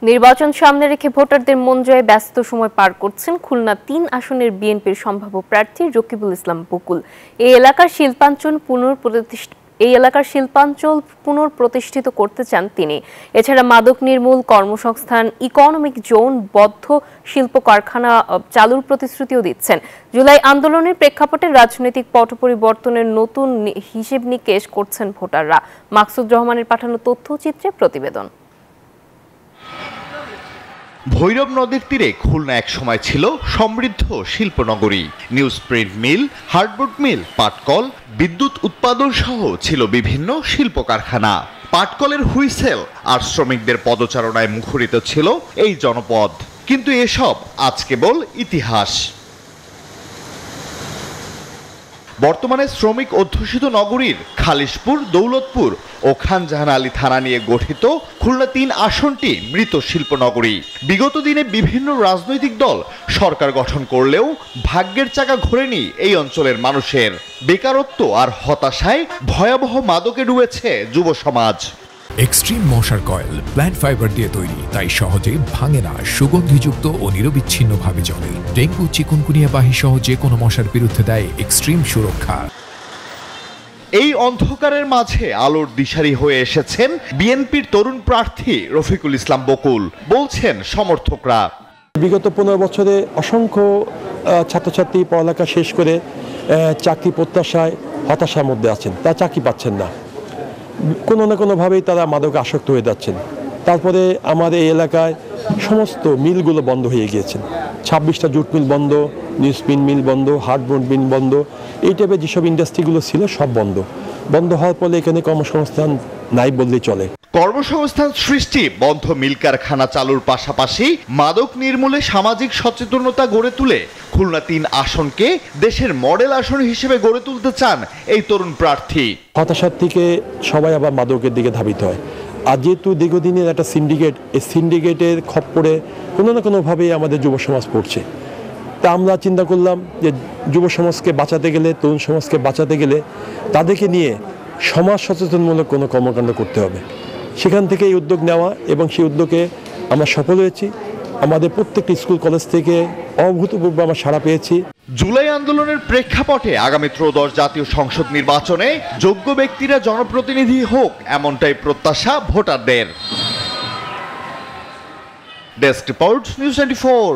নির্বাচন সামনে রেখে ভোটারদের মন জয়ে ব্যস্ত সময় পার করছেন খুলনা ৩ আসনের বিএনপির সম্ভাব্য প্রার্থী রকিবুল ইসলাম বকুল। এই এলাকার শিল্পাঞ্চল পুনঃপ্রতিষ্ঠিত করতে চান তিনি। এছাড়া মাদক নির্মূল, কর্মসংস্থান, ইকোনমিক জোন, বদ্ধ শিল্প কারখানা চালুর প্রতিশ্রুতিও দিচ্ছেন। জুলাই আন্দোলনের প্রেক্ষাপটে রাজনৈতিক পট পরিবর্তনের নতুন হিসেব নিকেশ করছেন ভোটাররা। মাকসুদ রহমানের পাঠানো তথ্যচিত্রে প্রতিবেদন। ভৈরব নদীর তীরে খুলনা এক সময় ছিল সমৃদ্ধ শিল্পনগরী। নিউজ প্রিন্ট মিল, হার্ডবোর্ড মিল, পাটকল, বিদ্যুৎ উৎপাদন সহ ছিল বিভিন্ন শিল্প কারখানা। পাটকলের হুইসেল আর শ্রমিকদের পদচারণায় মুখরিত ছিল এই জনপদ। কিন্তু এসব আজ কেবল ইতিহাস। বর্তমানে শ্রমিক অধ্যুষিত নগরীর খালিশপুর, দৌলতপুর ও খানজাহান আলী থানা নিয়ে গঠিত খুলনা ৩ আসনটি মৃত শিল্পনগরী। বিগত দিনে বিভিন্ন রাজনৈতিক দল সরকার গঠন করলেও ভাগ্যের চাকা ঘোরেনি এই অঞ্চলের মানুষের। বেকারত্ব আর হতাশায় ভয়াবহ মাদকে ডুবেছে যুব সমাজ। এক্সট্রিম মশার কয়েল প্ল্যান্ট ফাইবার দিয়ে তৈরি, তাই সহজে ভাঙে না, সুগন্ধিযুক্ত ও নিরবিচ্ছিন্নভাবে জ্বলে। ডেঙ্গু, চিকুনগুনিয়া বাহি সহ যে কোনো মশার বিরুদ্ধে দেয় এক্সট্রিম সুরক্ষা। এই অন্ধকারের মাঝে আলোর দিশারি হয়ে এসেছেন বিএনপির তরুণ প্রার্থী রফিকুল ইসলাম বকুল। বলছেন সমর্থকরা, বিগত ১৫ বছরে অসংখ্য ছাত্রছাত্রী পড়ালেখা শেষ করে চাকরি প্রত্যাশায় হতাশার মধ্যে আছেন, তারা চাকরি পাচ্ছেন না। কোনো না কোনোভাবেই তারা মাদকে আসক্ত হয়ে যাচ্ছেন। তারপরে আমাদের এই এলাকায় সমস্ত মিলগুলো বন্ধ হয়ে গিয়েছেন। ২৬টা জুট মিল বন্ধ, নিউজপ্রিন্ট মিল বন্ধ, হার্ডবোর্ড মিল বন্ধ, এই টাইপের যেসব ইন্ডাস্ট্রিগুলো ছিল সব বন্ধ হওয়ার ফলে এখানে কর্মসংস্থান নাই বললেই চলে। কর্মসংস্থান সৃষ্টি, বন্ধ মিল কারখানা চালুর পাশাপাশি মাদক নির্মূলে সামাজিক সচেতনতা গড়ে তুলে খুলনা ৩ আসনকে দেশের মডেল আসন হিসেবে গড়ে তুলতে চান এই তরুণ প্রার্থী। হতাশার থেকে সবাই আবার মাদকের দিকে ধাবিত হয়। আর যেহেতু দীর্ঘদিনের একটা সিন্ডিকেট, এই সিন্ডিকেটের খপ্পরে কোনো না কোনোভাবেই আমাদের যুব সমাজ পড়ছে। তা আমরা চিন্তা করলাম যে যুব সমাজকে বাঁচাতে গেলে, তরুণ সমাজকে বাঁচাতে গেলে তাদেরকে নিয়ে সমাজ সচেতনমূলক কোনো কর্মকাণ্ড করতে হবে। সেখান থেকে এই উদ্যোগ নেওয়া, এবং সেই উদ্যোগে আমরা সফল হয়েছি। আমাদের প্রত্যেকটি স্কুল কলেজ থেকে অভূতপূর্ব আমরা সাড়া পেয়েছি। জুলাই আন্দোলনের প্রেক্ষাপটে আগামী ত্রয়োদশ জাতীয় সংসদ নির্বাচনে যোগ্য ব্যক্তিরা জনপ্রতিনিধি হোক, এমনটাই প্রত্যাশা ভোটারদের। Desk report, news 24।